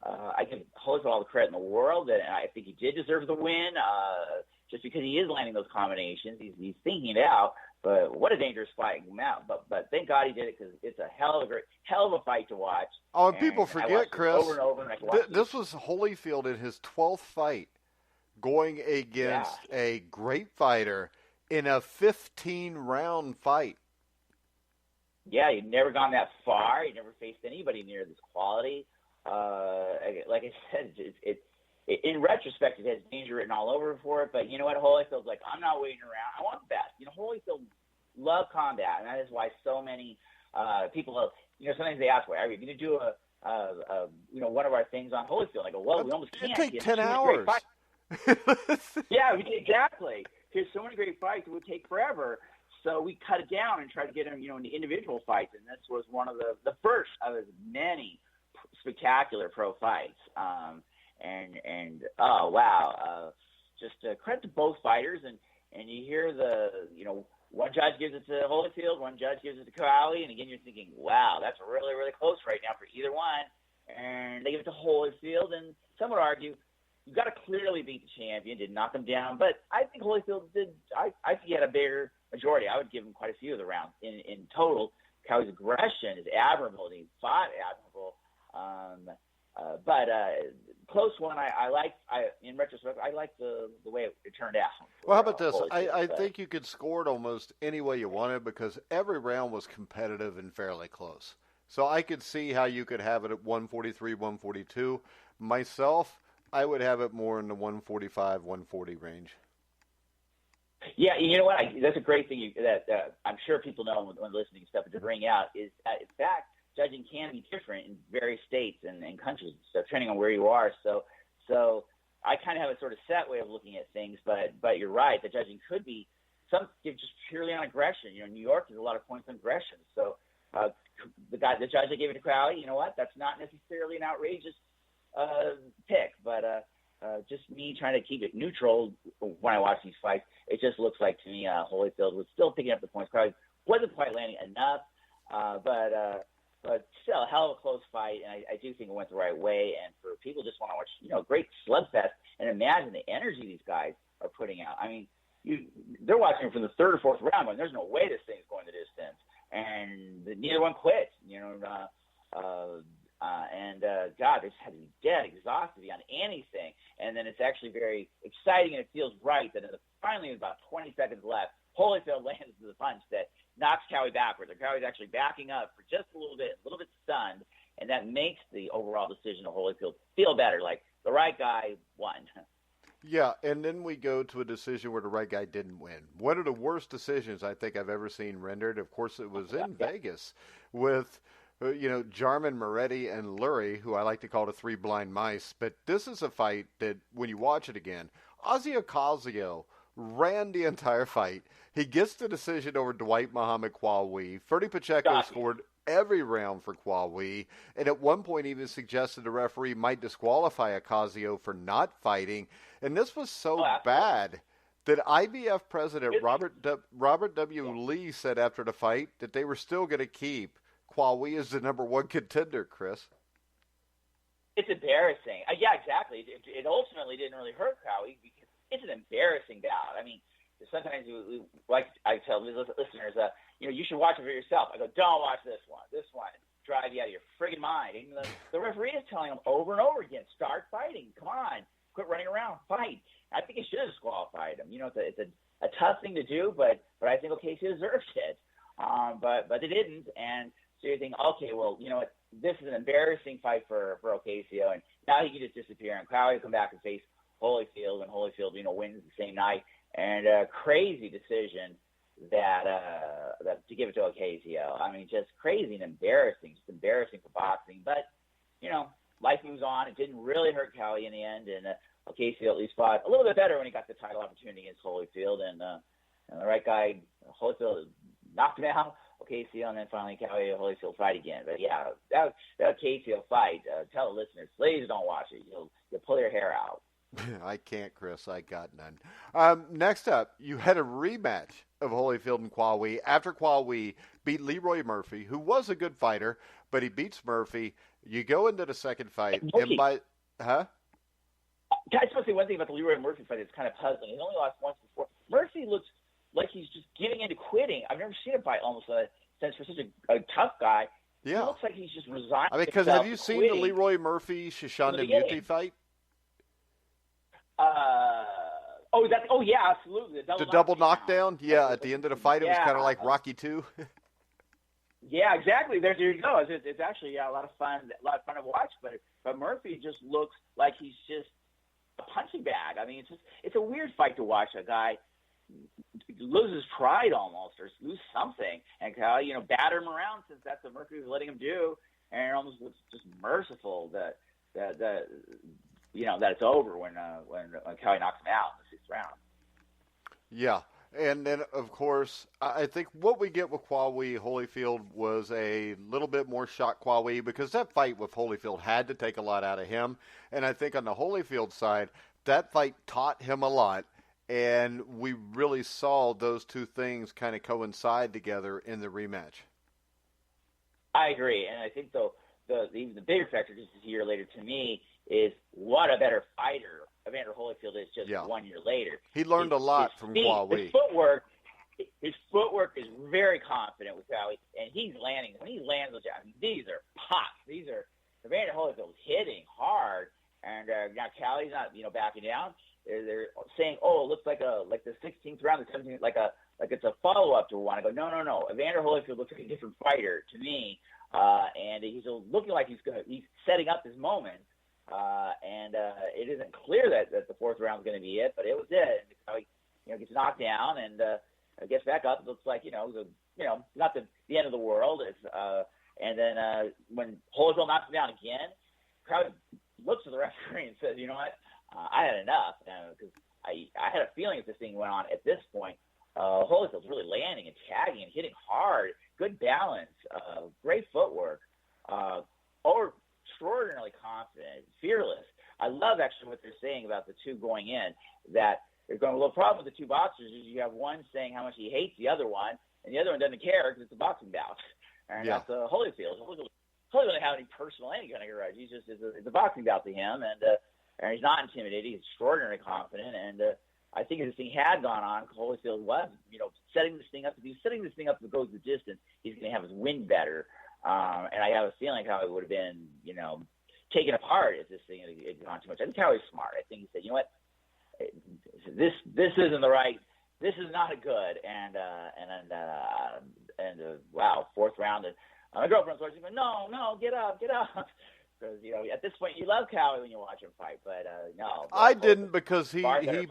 I give Holyfield all the credit in the world, and I think he did deserve the win, just because he is landing those combinations. He's thinking it out. But what a dangerous fight! But thank God he did it because it's a hell of a fight to watch. Oh, and people forget, Chris. Over and over, and this was Holyfield in his 12th fight, going against a great fighter in a 15-round fight. Yeah, he'd never gone that far. He never faced anybody near this quality. Like I said, in retrospect, it has danger written all over for it. But you know what? Holyfield's like, I'm not waiting around. I want the best. Holyfield loved combat, and that is why so many people, sometimes they ask, are you going to do one of our things on Holyfield? I go, well, we almost can't. It'd take 10 hours. Yeah, exactly. There's so many great fights, it would take forever. So we cut it down and try to get him, into individual fights, and this was one of the first of his many spectacular pro fights. Oh wow, just credit to both fighters, and you hear one judge gives it to Holyfield, one judge gives it to Qawi, and again you're thinking, wow, that's really really close right now for either one, and they give it to Holyfield, and some would argue you got to clearly beat the champion, did knock him down, but I think Holyfield did. I think he had a bigger majority. I would give him quite a few of the rounds in total. Qawi's aggression is admirable, and he fought admirable. But close one. In retrospect, I like the way it turned out. Well, how about this? I think you could score it almost any way you wanted because every round was competitive and fairly close. So I could see how you could have it at 143, 142. Myself, I would have it more in the 145, 140 range. Yeah, you know what? That's a great thing that I'm sure people know when listening to stuff to bring out is that, in fact, judging can be different in various states and countries, so depending on where you are. So I kind of have a sort of set way of looking at things, but you're right. The judging could be some just purely on aggression. New York has a lot of points on aggression. So the judge that gave it to Qawi, you know what? That's not necessarily an outrageous pick, but just me trying to keep it neutral when I watch these fights. It just looks like to me Holyfield was still picking up the points. Qawi wasn't quite landing enough, but still a hell of a close fight, and I do think it went the right way. And for people just want to watch, great slugfest, and imagine the energy these guys are putting out. I mean, they're watching from the third or fourth round, and there's no way this thing's going the distance, and neither one quit. God, they just had to be dead exhausted on anything. And then it's actually very exciting, and it feels right that finally, with about 20 seconds left, Holyfield lands the punch that knocks Qawi backwards. And Qawi's actually backing up for just a little bit stunned, and that makes the overall decision of Holyfield feel better, like the right guy won. Yeah, and then we go to a decision where the right guy didn't win. One of the worst decisions I think I've ever seen rendered. Of course, it was in Vegas with Jarman, Moretti, and Lurie, who I like to call the three blind mice. But this is a fight that, when you watch it again, Ozzy Ocasio ran the entire fight. He gets the decision over Dwight Muhammad Qawi. Ferdy Pacheco scored every round for Qawi, and at one point even suggested the referee might disqualify Ocasio for not fighting. And this was so bad that IBF President Robert W. Lee said after the fight that they were still going to keep Qawi as the number one contender, Chris. It's embarrassing. Yeah, exactly. It ultimately didn't really hurt Qawi because it's an embarrassing bout. I mean, sometimes like I tell listeners, you should watch it for yourself. I go, don't watch this one. This one drive you out of your friggin' mind. And the referee is telling them over and over again, start fighting. Come on. Quit running around. Fight. I think he should have disqualified him. It's a tough thing to do, but I think Ocasio deserved it. But they didn't. And so you think, okay, well, you know what? This is an embarrassing fight for Ocasio, and now he can just disappear. And Qawi will come back and face Holyfield, and Holyfield, wins the same night. And a crazy decision that to give it to Ocasio. I mean, just crazy and embarrassing. Just embarrassing for boxing. But life moves on. It didn't really hurt Qawi in the end, and Ocasio at least fought a little bit better when he got the title opportunity against Holyfield. And the right guy, Holyfield, knocked him out. Ocasio, and then finally Qawi and Holyfield fight again. But yeah, that Ocasio fight, tell the listeners, please don't watch it. You'll pull your hair out. I can't, Chris. I got none. Next up, you had a rematch of Holyfield and Qawi after Qawi beat Leroy Murphy, who was a good fighter, but he beats Murphy. You go into the second fight, and by I just want to say one thing about the Leroy Murphy fight that's kind of puzzling. He's only lost once before. Murphy looks like he's just getting into quitting. I've never seen him fight almost since for such a tough guy. Yeah. He looks like he's just resigned. I mean, because have you seen the Leroy Murphy Shishanda Muti fight? Yeah, absolutely. The double knockdown? Yeah, at the end of the fight, it was kind of like Rocky II. Yeah, exactly. There you go. It's actually a lot of fun to watch. But Murphy just looks like he's just a punching bag. I mean, it's a weird fight to watch. A guy loses pride almost, or lose something, and batter him around, since that's what Murphy was letting him do, and it almost looks just merciful that it's over when Qawi knocks him out in the sixth round. Yeah, and then of course I think what we get with Qawi Holyfield was a little bit more shot Qawi, because that fight with Holyfield had to take a lot out of him, and I think on the Holyfield side that fight taught him a lot. And we really saw those two things kind of coincide together in the rematch. I agree. And I think, even the bigger factor, just a year later to me, is what a better fighter Evander Holyfield is just 1 year later. He learned a lot from Qawi. His footwork is very confident with Qawi, and he's landing. When he lands those shots, these are pops. Evander Holyfield's hitting hard, and now Qawi's not, backing down. they're saying, oh, it looks like the 16th round, the 17th, like it's a follow up to one. I go, no. Evander Holyfield looks like a different fighter to me, and he's looking like he's setting up his moment. And it isn't clear that the fourth round is going to be it, but it was it. And he gets knocked down and gets back up. It looks like not the end of the world. And then when Holyfield knocks him down again, the crowd looks at the referee and says, you know what, I had enough, because I had a feeling if this thing went on at this point, Holyfield's really landing and tagging and hitting hard, good balance, great footwork, extraordinarily confident, fearless. I love actually what they're saying about the two going in, that they're going, well, the problem with the two boxers is you have one saying how much he hates the other one, and the other one doesn't care because it's a boxing bout. And that's Holyfield. Holyfield doesn't have any personal any kind of grudge. He's just it's a boxing bout to him, and he's not intimidated. He's extraordinarily confident, and I think if this thing had gone on, Holyfield was setting this thing up to go the distance. He's going to have his wind better, and I have a feeling how it would have been taken apart if this thing had gone too much. I think Qawwi's smart. I think he said, you know what, this isn't the right. This is not a good, and wow, fourth round. And my girlfriend's always going, no, get up. Because, at this point, you love Qawi when you watch him fight, but no. I didn't, because he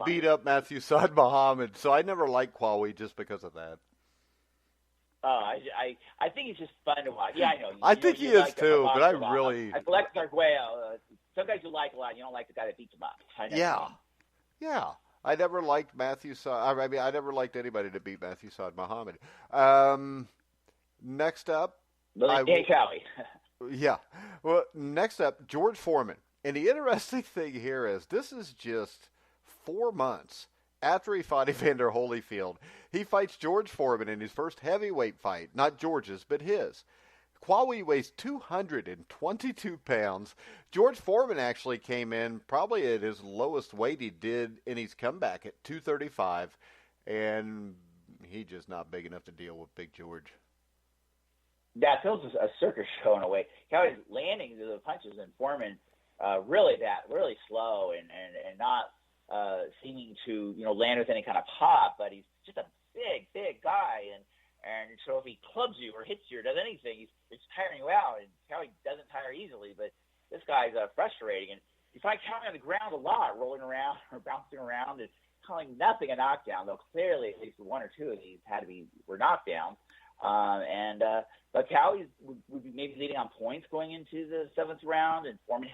beat up Matthew Saad Muhammad, so I never liked Qawi just because of that. Oh, I think he's just fun to watch. Yeah, I know. I think he is too, but I really... I collect Arguello. Some guys you like a lot, you don't like the guy that beats him up. Yeah. I never liked Matthew Saad. I mean, I never liked anybody to beat Matthew Saad Muhammad. Next up... Qawi. Yeah. Well, next up, George Foreman. And the interesting thing here is this is just 4 months after he fought Evander Holyfield. He fights George Foreman in his first heavyweight fight. Not George's, but his. Qawi weighs 222 pounds. George Foreman actually came in probably at his lowest weight he did in his comeback at 235. And he's just not big enough to deal with Big George. That feels a circus show in a way. Qawi's landing the punches and Foreman really slow and not seeming to land with any kind of pop. But he's just a big guy, and so if he clubs you or hits you or does anything, it's tiring you out. And Qawi doesn't tire easily, but this guy's frustrating. And you find Qawi on the ground a lot, rolling around or bouncing around, and calling nothing a knockdown. Though clearly at least one or two of these were knockdowns. But Qawi would be maybe leading on points going into the seventh round, and Foreman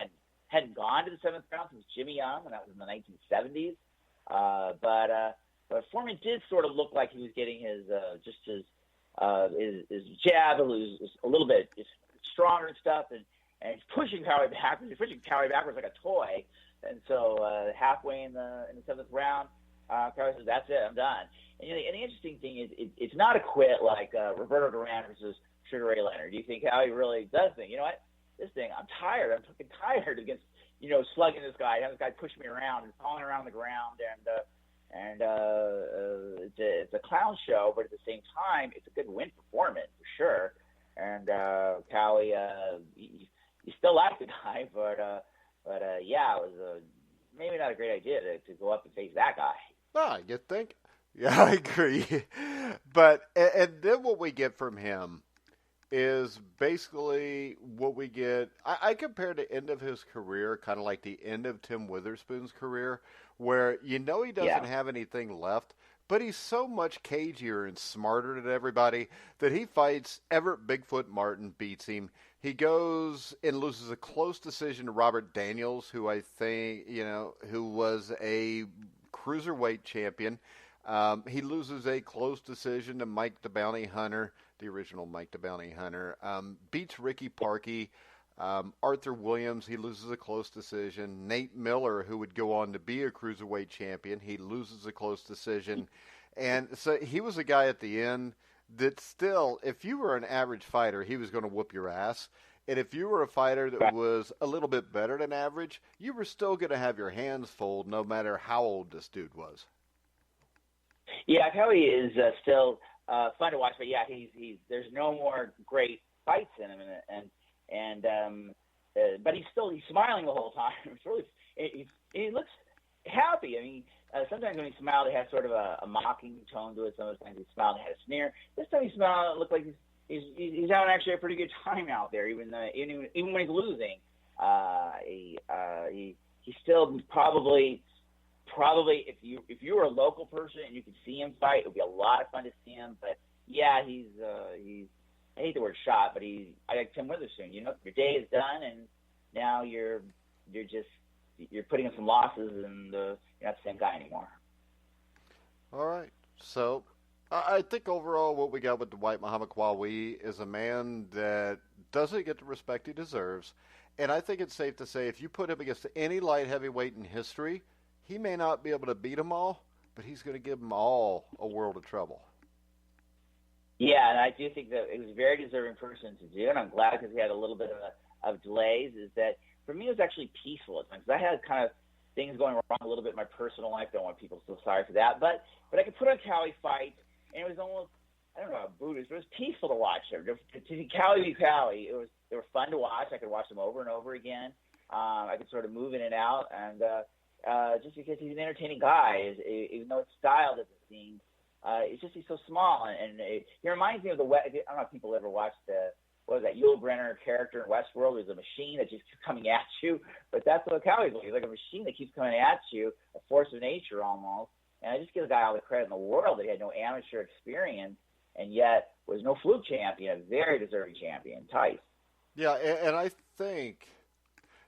hadn't gone to the seventh round since Jimmy Young, and that was in the 1970s. But Foreman did sort of look like he was getting his jab, was a little bit stronger and stuff, and he's pushing Qawi backwards. He's pushing Qawi backwards like a toy, and so halfway in the seventh round, Qawi says, "That's it, I'm done." And the interesting thing is, it's not a quit like Roberto Duran versus Sugar Ray Leonard. Do you think Qawi really does think, you know what, this thing, I'm tired. I'm fucking tired against, slugging this guy, having this guy push me around and falling around the ground, and it's a clown show, but at the same time, it's a good win for Foreman for sure. And Qawi, you still like the guy, but yeah, it was maybe not a great idea to go up and face that guy. Ah, you think? Yeah, I agree. But and then what we get from him is basically what we get. I compare the end of his career kind of like the end of Tim Witherspoon's career, where he doesn't have anything left, but he's so much cagier and smarter than everybody that he fights Everett Bigfoot Martin, beats him. He goes and loses a close decision to Robert Daniels, who I think, who was a cruiserweight champion. He loses a close decision to Mike the Bounty Hunter, the original Mike the Bounty Hunter. Beats Ricky Parkey. Arthur Williams, he loses a close decision. Nate Miller, who would go on to be a cruiserweight champion, he loses a close decision. And so he was a guy at the end that still, if you were an average fighter, he was going to whoop your ass. And if you were a fighter that was a little bit better than average, you were still going to have your hands full no matter how old this dude was. Yeah, Qawi is still fun to watch, but yeah, he's there's no more great fights in him, but he's smiling the whole time. It's really he looks happy. I mean, sometimes when he smiled, it had sort of a mocking tone to it. Sometimes he smiled and had a sneer. This time he smiled, it looked like he's having actually a pretty good time out there, even when he's losing. He still probably if you were a local person and you could see him fight, it would be a lot of fun to see him. But yeah, he's I hate the word shot, but I like Tim Witherspoon. You know, your day is done, and now you're putting in some losses, and you're not the same guy anymore. All right. So I think overall what we got with Dwight Muhammad Qawi is a man that doesn't get the respect he deserves. And I think it's safe to say if you put him against any light heavyweight in history, he may not be able to beat them all, but he's going to give them all a world of trouble. Yeah, and I do think that it was a very deserving person to do, and I'm glad because he had a little bit of delays, is that for me it was actually peaceful at times. I had kind of things going wrong a little bit in my personal life. Don't want people to feel sorry for that. But I could put on Qawi fight, and it was almost, I don't know about Buddhist, but it was peaceful to watch them. To see Qawi be Qawi, they were fun to watch. I could watch them over and over again. I could sort of move in and out, and just because he's an entertaining guy, even though his style doesn't seem, it's just he's so small, and he reminds me of I don't know if people ever watched what was that Yul Brynner character in Westworld? He's a machine that just keeps coming at you, but that's what Qawi's like. He's like a machine that keeps coming at you, a force of nature almost. And I just give the guy all the credit in the world that he had no amateur experience, and yet was no fluke champion, a very deserving champion, Tice. Yeah, and I think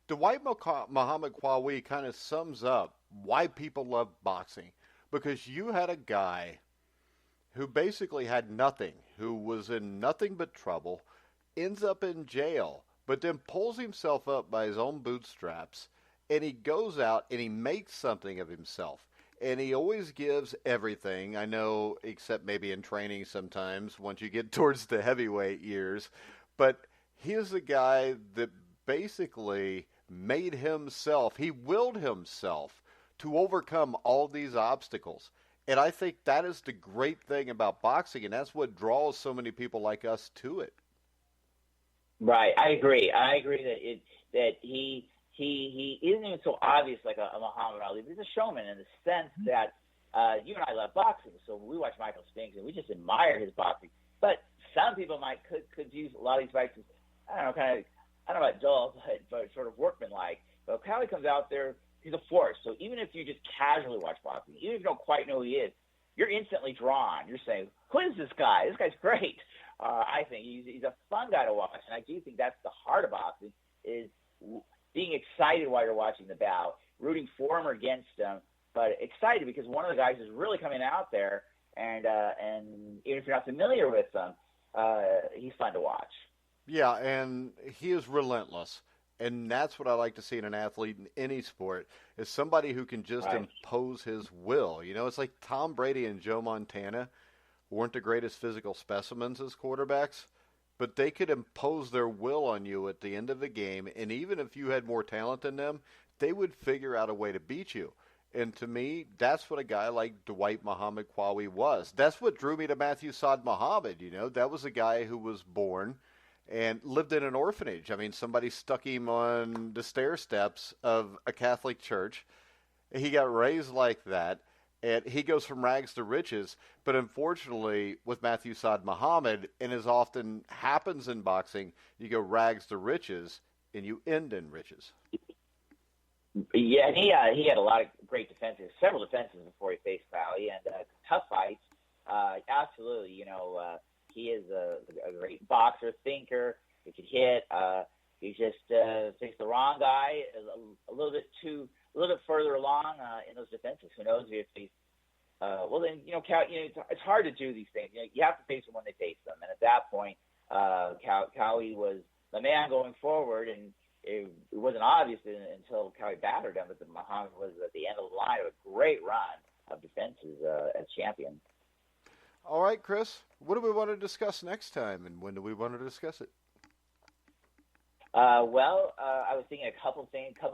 Dwight Muhammad Qawi kind of sums up why people love boxing, because you had a guy who basically had nothing, who was in nothing but trouble, ends up in jail, but then pulls himself up by his own bootstraps, and he goes out and he makes something of himself. And he always gives everything, I know, except maybe in training sometimes once you get towards the heavyweight years. But he is a guy that basically made himself, he willed himself to overcome all these obstacles. And I think that is the great thing about boxing, and that's what draws so many people like us to it. Right, I agree that he isn't even so obvious like a Muhammad Ali. He's a showman in the sense that you and I love boxing, so we watch Michael Spinks and we just admire his boxing. But some people could use a lot of these fights as, I don't know about dull, but sort of workmanlike. But Qawi comes out there, he's a force. So even if you just casually watch boxing, even if you don't quite know who he is, you're instantly drawn. You're saying, who is this guy? This guy's great. I think he's a fun guy to watch, and I do think that's the heart of boxing, is being excited while you're watching the bout, rooting for him or against him, but excited because one of the guys is really coming out there, and even if you're not familiar with him, he's fun to watch. Yeah, and he is relentless, and that's what I like to see in an athlete in any sport, is somebody who can just impose his will. You know, it's like Tom Brady and Joe Montana weren't the greatest physical specimens as quarterbacks, but they could impose their will on you at the end of the game, and even if you had more talent than them, they would figure out a way to beat you. And to me, that's what a guy like Dwight Muhammad Qawi was. That's what drew me to Matthew Saad Muhammad, you know. That was a guy who was born and lived in an orphanage. I mean, somebody stuck him on the stair steps of a Catholic church. He got raised like that. And he goes from rags to riches, but unfortunately, with Matthew Saad Muhammad, and as often happens in boxing, you go rags to riches, and you end in riches. Yeah, and he had a lot of great defenses, several defenses before he faced Qawi, and tough fights. Absolutely, you know, he is a great boxer, thinker. He could hit. He just faced the wrong guy a little bit further along in those defenses. Who knows if he's well, then, you know, it's hard to do these things. You know, you have to face them when they face them. And at that point, Qawi was the man going forward, and it wasn't obvious until Qawi battered him, but Muhammad was at the end of the line of a great run of defenses as champion. All right, Chris, what do we want to discuss next time, and when do we want to discuss it? I was thinking a couple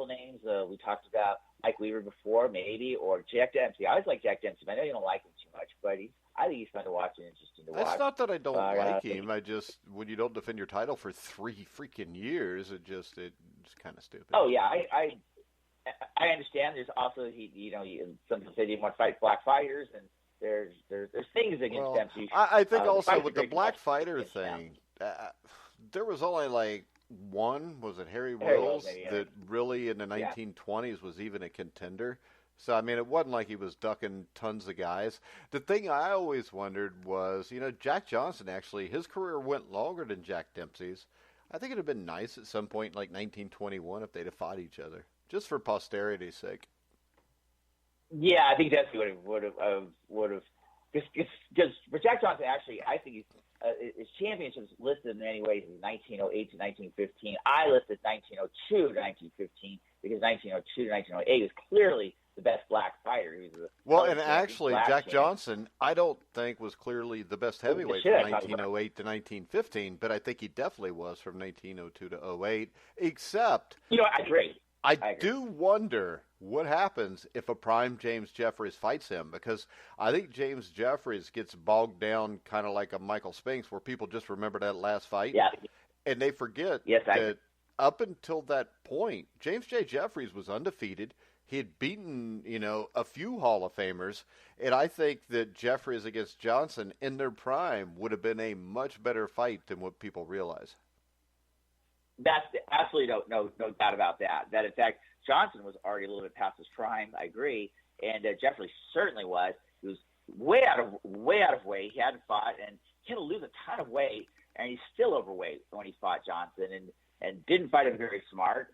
names. We talked about Mike Weaver before, maybe, or Jack Dempsey. I always like Jack Dempsey. I know you don't like him too much, but I think he's fun to watch and interesting to watch. It's not that I don't like him. I just, when you don't defend your title for 3 freaking years, it's kind of stupid. Oh yeah, I understand. There's also some people say they want to fight black fighters, and there's things against them. So I think also with the black profession fighter against them. thing, there was only like one, was it Harry Harry Wills, Wills, maybe, yeah. that really in the 1920s was even a contender. So, I mean, it wasn't like he was ducking tons of guys. The thing I always wondered was, Jack Johnson actually, his career went longer than Jack Dempsey's. I think it would have been nice at some point in like 1921 if they'd have fought each other, just for posterity's sake. Yeah, I think that's what it would have. Because for Jack Johnson, actually, I think his championships listed in many ways is 1908 to 1915. I listed 1902 to 1915 because 1902 to 1908 is clearly the best black fighter. And actually, Jack Johnson, I don't think was clearly the best heavyweight from 1908 to 1915, but I think he definitely was from 1902 to 08, except... I agree. I do wonder what happens if a prime James Jeffries fights him, because I think James Jeffries gets bogged down kind of like a Michael Spinks, where people just remember that last fight, and they forget that up until that point, James J. Jeffries was undefeated. He had beaten, a few Hall of Famers, and I think that Jeffries against Johnson in their prime would have been a much better fight than what people realize. That's absolutely no doubt about that. That in fact, Johnson was already a little bit past his prime. I agree, and Jeffries certainly was. He was way out of weight. He hadn't fought, and he had to lose a ton of weight, and he's still overweight when he fought Johnson, and didn't fight him very smart.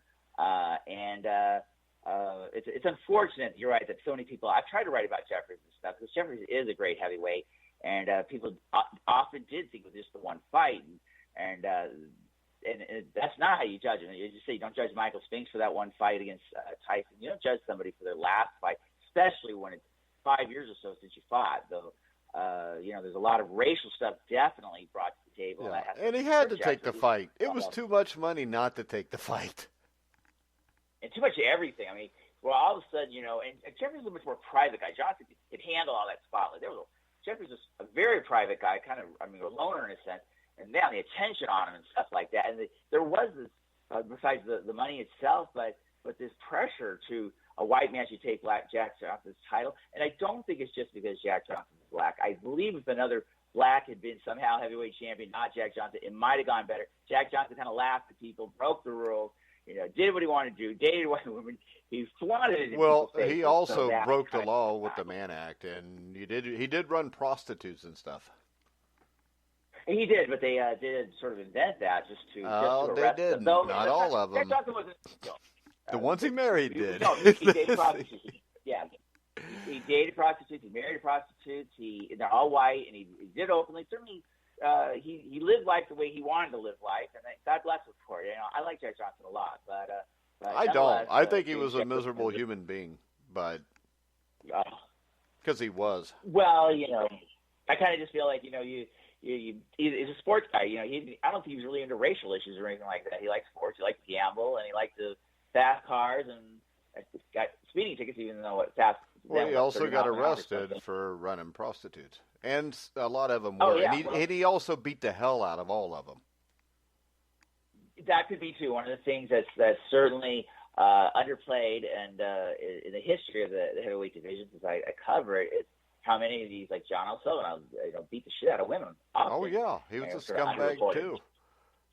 It's unfortunate. You're right that so many people. I've tried to write about Jeffries and stuff because Jeffries is a great heavyweight, and people often did think it was just the one fight, and that's not how you judge him. You just say you don't judge Michael Spinks for that one fight against Tyson. You don't judge somebody for their last fight, especially when it's 5 years or so since you fought. Though, there's a lot of racial stuff definitely brought to the table. Yeah. And he had to take the fight. It was too much money not to take the fight. And too much of everything. I mean, all of a sudden, and Jeffries was a much more private guy. Johnson could handle all that spotlight. Jeffries was a very private guy, kind of, a loner in a sense. And now the attention on him and stuff like that. And there was this, besides the money itself, but this pressure to a white man should take Jack Johnson's title. And I don't think it's just because Jack Johnson is black. I believe if another black had been somehow heavyweight champion, not Jack Johnson, it might have gone better. Jack Johnson kind of laughed at people, broke the rules, did what he wanted to do, dated white women. He flaunted it. Well, he also broke the law with the Mann Act, and he did run prostitutes and stuff. He did, but they did sort of invent that just to arrest they didn't. them. Not all of them. The ones he married did. No, he dated prostitutes. Yeah, he dated prostitutes. He married prostitutes. They're all white, and he did openly. Certainly, he lived life the way he wanted to live life, and God bless him for it. I like Jack Johnson a lot, but I don't. I think he was a miserable human being, but because he was. Well, I kind of just feel like he's a sports guy. I don't think he was really into racial issues or anything like that. He liked sports. He liked to gamble, and he liked the fast cars and got speeding tickets, even though it's fast. Well, he also got arrested for running prostitutes, and a lot of them were. And he also beat the hell out of all of them. That could be too. One of the things that's certainly underplayed, and in the history of the heavyweight division, since I cover it, it's how many of these, like John O'Sullivan, beat the shit out of women. Often. Oh yeah, he was a scumbag too.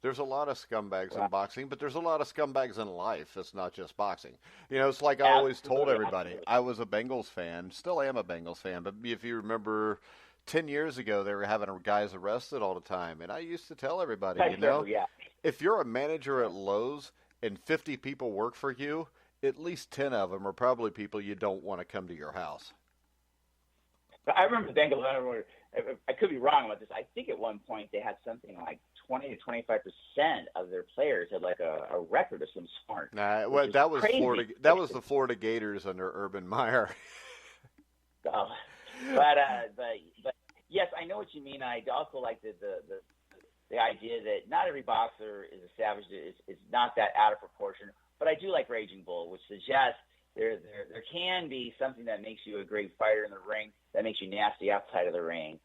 There's a lot of scumbags in boxing, but there's a lot of scumbags in life. It's not just boxing. It's like I always told everybody. I was a Bengals fan, still am a Bengals fan, but if you remember 10 years ago, they were having guys arrested all the time. And I used to tell everybody, if you're a manager at Lowe's and 50 people work for you, at least 10 of them are probably people you don't want to come to your house. I remember the Bengals, I could be wrong about this. I think at one point they had something like 20 to 25% of their players had like a record of some sort. That was crazy. Florida. That was the Florida Gators under Urban Meyer. But yes, I know what you mean. I also like the idea that not every boxer is a savage. It's not that out of proportion. But I do like Raging Bull, which suggests there can be something that makes you a great fighter in the ring that makes you nasty outside of the ring.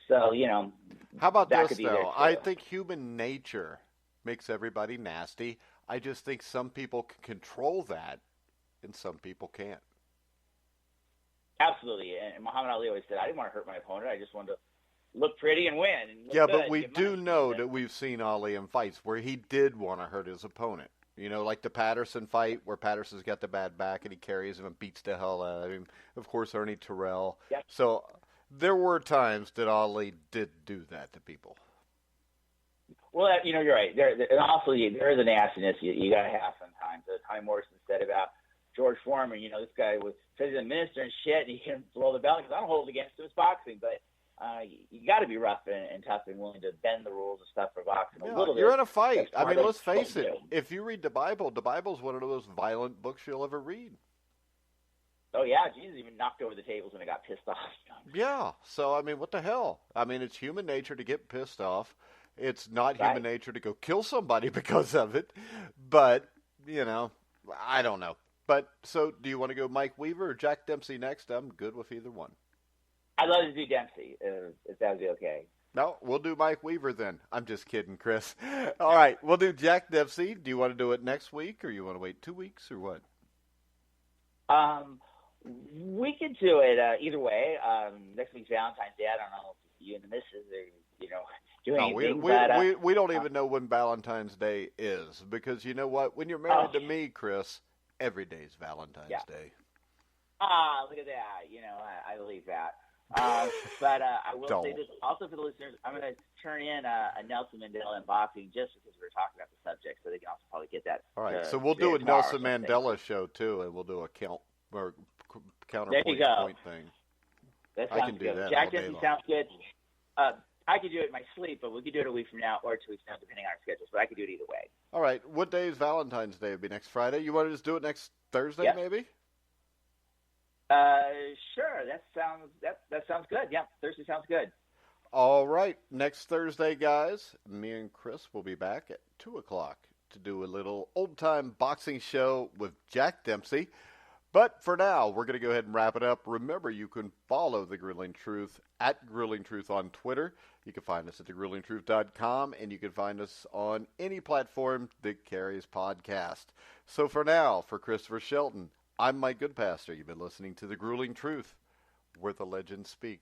So, How about this, though? I think human nature makes everybody nasty. I just think some people can control that, and some people can't. Absolutely. And Muhammad Ali always said, I didn't want to hurt my opponent. I just wanted to look pretty and win. And look Yeah, good but we and get do money. know that we've seen Ali in fights where he did want to hurt his opponent. You know, like the Patterson fight where Patterson's got the bad back and he carries him and beats the hell out of him. Of course, Ernie Terrell. Yep. So there were times that Ali did do that to people. Well, you're right. And also, there is a nastiness you got to have sometimes. As Tommy Morrison said about George Foreman, this guy was president minister and shit, and he can blow the belt because I don't hold it against him. It's boxing, but you got to be rough and tough and willing to bend the rules and stuff for boxing a little bit. You're in a fight. I mean, let's what face you it. do. If you read the Bible's one of the most violent books you'll ever read. Oh, yeah. Jesus even knocked over the tables when he got pissed off. Yeah. So, I mean, what the hell? I mean, it's human nature to get pissed off. It's not human nature to go kill somebody because of it. But, I don't know. But, so, do you want to go Mike Weaver or Jack Dempsey next? I'm good with either one. I'd love to do Dempsey, if that would be okay. No, we'll do Mike Weaver then. I'm just kidding, Chris. All right, we'll do Jack Dempsey. Do you want to do it next week, or you want to wait 2 weeks, or what? We could do it either way. Next week's Valentine's Day. I don't know if you and the missus are, doing anything. We don't even know when Valentine's Day is, because you know what? When you're married to me, Chris, every day's Valentine's Day. Look at that. I believe that. But I will say this also for the listeners. I'm going to turn in a Nelson Mandela unboxing just because we're talking about the subject, so they can also probably get that. All right, so we'll do a Nelson Mandela show too, and we'll do a counterpoint thing. That sounds good. Jack Dempsey sounds good. I could do it in my sleep, but we could do it a week from now or 2 weeks from now, depending on our schedules. But I could do it either way. All right, what day is Valentine's Day? It'll be next Friday. You want to just do it next Thursday, maybe? Sure. That sounds good. Yeah, Thursday sounds good. All right. Next Thursday, guys, me and Chris will be back at 2 o'clock to do a little old-time boxing show with Jack Dempsey. But for now, we're going to go ahead and wrap it up. Remember, you can follow The Grueling Truth at Grueling Truth on Twitter. You can find us at thegruelingtruth.com, and you can find us on any platform that carries podcast. So for now, for Christopher Shelton, I'm Mike Goodpaster. You've been listening to The Grueling Truth, where the legends speak.